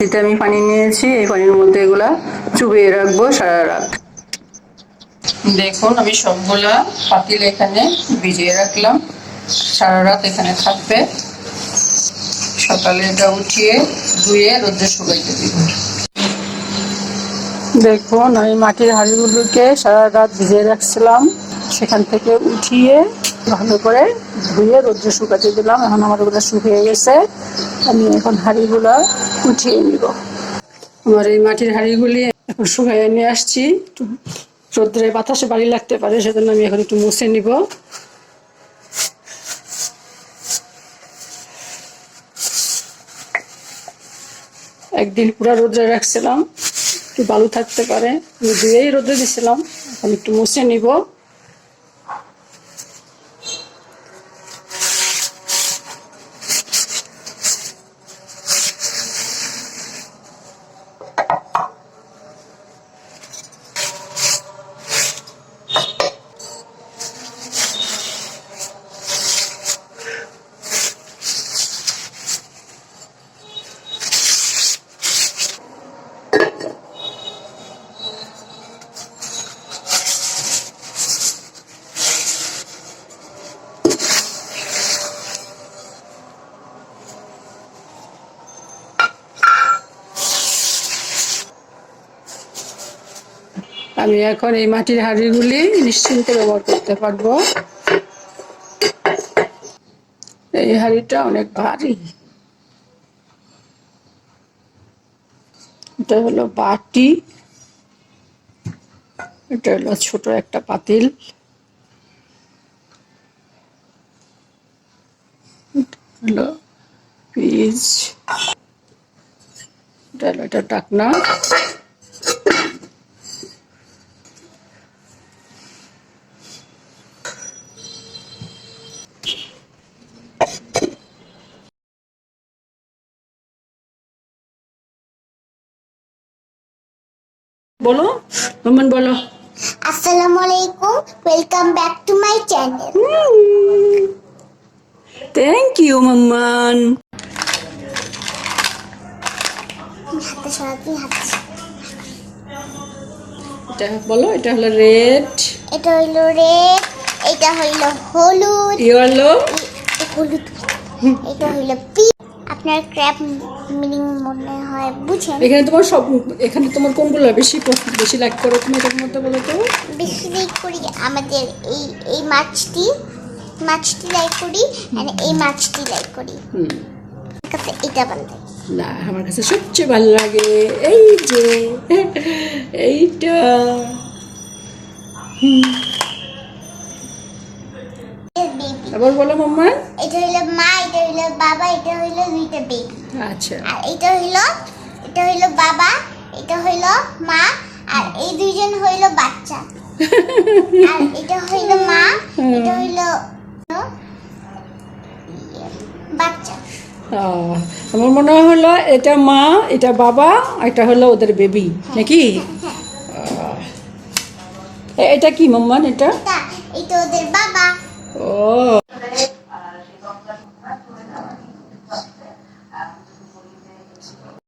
এতে আমি পানি নিয়েছি, এই পানির মধ্যে এগুলা চুবিয়ে রাখবো সারা রাত। দেখুন আমি সবগুলা পাতিল এখানে ভিজিয়ে রাখলাম, সারা রাত এখানে থাকবে। সকালে এটা উঠিয়ে ধুয়ে রোদে শুকাইতে দিব। দেখুন আমি মাটির হাঁড়িগুলোকে সারা রাত ভিজিয়ে রাখছিলাম, সেখান থেকে উঠিয়ে ভালো করে ধুয়ে রোদ্রে শুকাতে দিলাম। এখন আমার ওগুলো শুকিয়ে গেছে, আমি এখন হাঁড়িগুলো উঠিয়ে নিব। আমার এই মাটির হাঁড়িগুলি এখন শুকাইয়ে নিয়ে আসছি, রোদ্রে বাতাসে বাড়ি লাগতে পারে, সেজন্য আমি এখন একটু মুছে নিব। একদিন পুরো রোদ্রে রাখছিলাম, একটু বালু থাকতে পারে, আমি ধুয়েই রোদ্রে দিছিলাম। এখন একটু মুছে নিব। আমি এখন এই মাটির হাঁড়িগুলি নিশ্চিন্তে ব্যবহার করতে পারবো। এই হাঁড়িটা অনেক ভারী। এটা হলো বাটি, এটা হলো ছোট একটা পাতিল, হলো পিস, এটা হলো এটা ঢাকনা। বলো মামন, বলো। আসসালামু আলাইকুম, welcome back to my channel. Thank you মাম্মান। হাতে সরাতে হাতে। এটা বলো, এটা হলো রেড, এটা হইলো রেড, এটা হইলো হলুদ, ইয়েলো, হলুদ, এটা হইলো পিঙ্ক। আপনার ক্র্যাপ মিনিং মনে হয় বুঝেন? এখানে তোমার সব, এখানে তোমার কোনগুলো বেশি বেশি লাইক করো তুমি এটার মধ্যে বলো তো? বেশি লাইক করি আমাদের এই মাছটি লাইক করি, আর এই মাছটি লাইক করি। কাছে এটা ভালো লাগে না, আমার কাছে সবচেয়ে ভালো লাগে এই যে এইটা। আবার বলো মাম্মা। এটা হইলো মা, এটা হইলো বাবা, এটা হইলো দুইটা বেবি। আচ্ছা, আর এটা হইলো বাবা, এটা হইলো মা, আর এই দুইজন হইলো বাচ্চা। আর এটা হইলো মা, এটা হইলো বাচ্চা। আমার মনে হলো এটা মা, এটা বাবা, এটা হলো ওদের বেবি নাকি? এটা কি মাম্মান? এটা এটা ওদের বাবা। ও